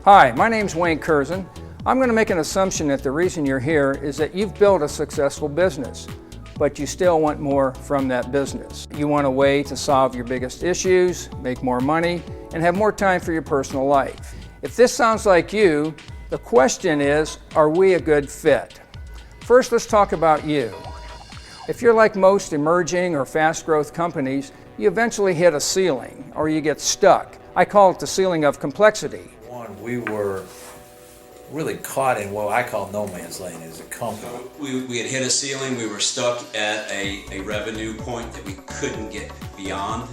Hi, my name's Wayne Kurzen. I'm going to make an assumption that the reason you're here is that you've built a successful business, but you still want more from that business. You want a way to solve your biggest issues, make more money, and have more time for your personal life. If this sounds like you, the question is, are we a good fit? First, let's talk about you. If you're like most emerging or fast growth companies, you eventually hit a ceiling or you get stuck. I call it the ceiling of complexity. We were really caught in what I call no man's lane as a company. We had hit a ceiling. We were stuck at a revenue point that we couldn't get beyond.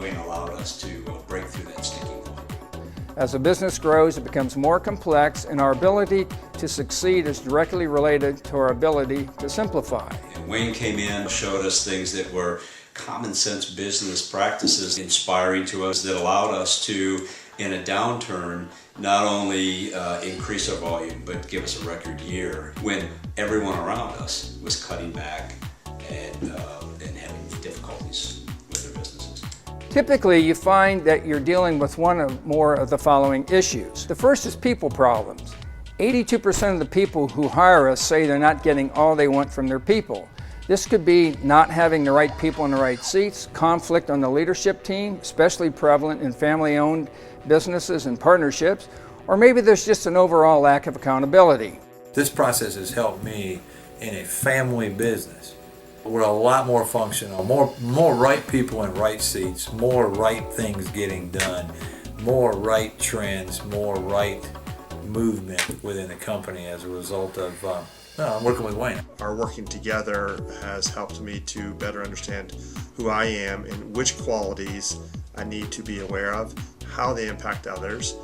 It allowed us to break through that sticking point. As a business grows, it becomes more complex, and our ability to succeed is directly related to our ability to simplify. And Wayne came in, showed us things that were common sense business practices, inspiring to us, that allowed us to, in a downturn, not only increase our volume, but give us a record year when everyone around us was cutting back and having difficulties with their businesses. Typically, you find that you're dealing with one or more of the following issues. The first is people problems. 82% of the people who hire us say they're not getting all they want from their people. This could be not having the right people in the right seats, conflict on the leadership team, especially prevalent in family-owned businesses and partnerships, or maybe there's just an overall lack of accountability. This process has helped me in a family business. We're a lot more functional, more right people in right seats, more right things getting done, more right trends, more right movement within the company as a result of working with Wayne. Our working together has helped me to better understand who I am and which qualities I need to be aware of, how they impact others,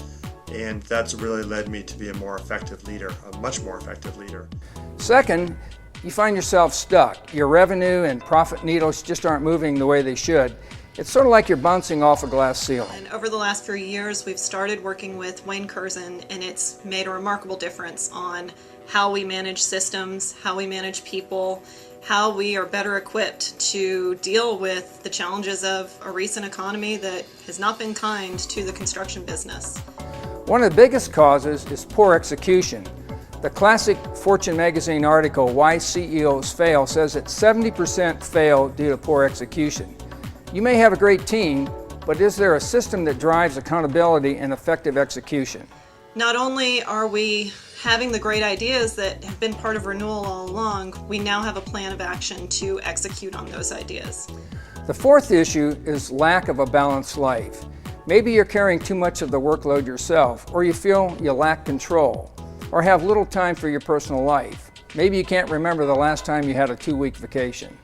and that's really led me to be a more effective leader, a much more effective leader. Second, you find yourself stuck. Your revenue and profit needles just aren't moving the way they should. It's sort of like you're bouncing off a glass ceiling. And over the last few years, we've started working with Wayne Kurzen, and it's made a remarkable difference on how we manage systems, how we manage people, how we are better equipped to deal with the challenges of a recent economy that has not been kind to the construction business. One of the biggest causes is poor execution. The classic Fortune magazine article, Why CEOs Fail, says that 70% fail due to poor execution. You may have a great team, but is there a system that drives accountability and effective execution? Not only are we having the great ideas that have been part of Renewal all along, we now have a plan of action to execute on those ideas. The fourth issue is lack of a balanced life. Maybe you're carrying too much of the workload yourself, or you feel you lack control, or have little time for your personal life. Maybe you can't remember the last time you had a 2-week vacation.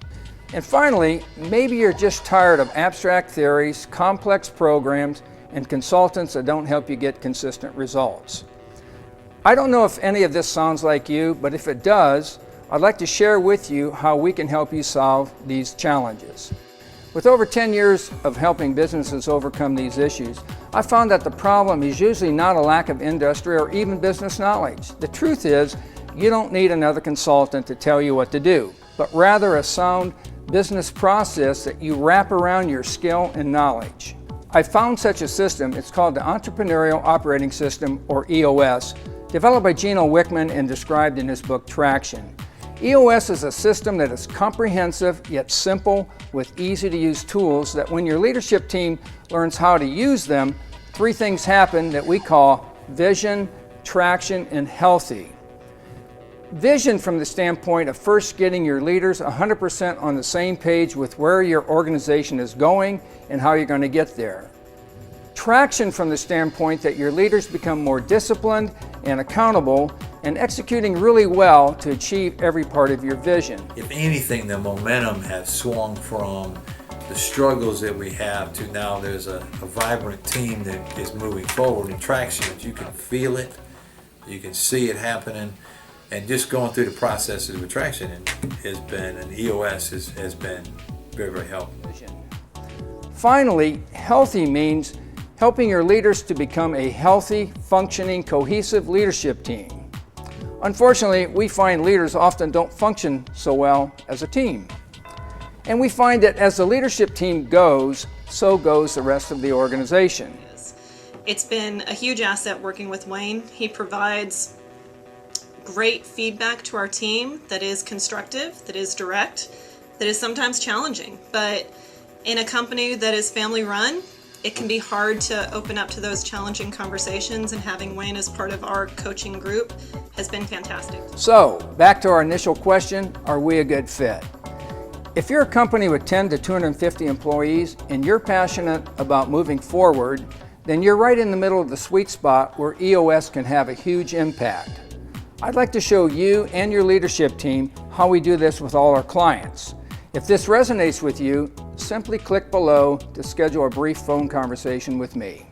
And finally, maybe you're just tired of abstract theories, complex programs, and consultants that don't help you get consistent results. I don't know if any of this sounds like you, but if it does, I'd like to share with you how we can help you solve these challenges. With over 10 years of helping businesses overcome these issues, I found that the problem is usually not a lack of industry or even business knowledge. The truth is, you don't need another consultant to tell you what to do, but rather a sound business process that you wrap around your skill and knowledge. I found such a system. It's called the Entrepreneurial Operating System, or EOS, developed by Gino Wickman and described in his book Traction. EOS is a system that is comprehensive yet simple with easy-to-use tools that when your leadership team learns how to use them, 3 things happen that we call vision, traction, and healthy. Vision from the standpoint of first getting your leaders 100% on the same page with where your organization is going and how you're going to get there. Traction from the standpoint that your leaders become more disciplined and accountable and executing really well to achieve every part of your vision. If anything, the momentum has swung from the struggles that we have to now there's a vibrant team that is moving forward in traction. You can feel it, you can see it happening, and just going through the processes of traction has been, and EOS has been very, very helpful. Finally, healthy means helping your leaders to become a healthy, functioning, cohesive leadership team. Unfortunately, we find leaders often don't function so well as a team. And we find that as the leadership team goes, so goes the rest of the organization. It's been a huge asset working with Wayne. He provides great feedback to our team that is constructive, that is direct, that is sometimes challenging. But in a company that is family run, it can be hard to open up to those challenging conversations, and having Wayne as part of our coaching group has been fantastic. So, back to our initial question, are we a good fit? If you're a company with 10 to 250 employees and you're passionate about moving forward, then you're right in the middle of the sweet spot where EOS can have a huge impact. I'd like to show you and your leadership team how we do this with all our clients. If this resonates with you, simply click below to schedule a brief phone conversation with me.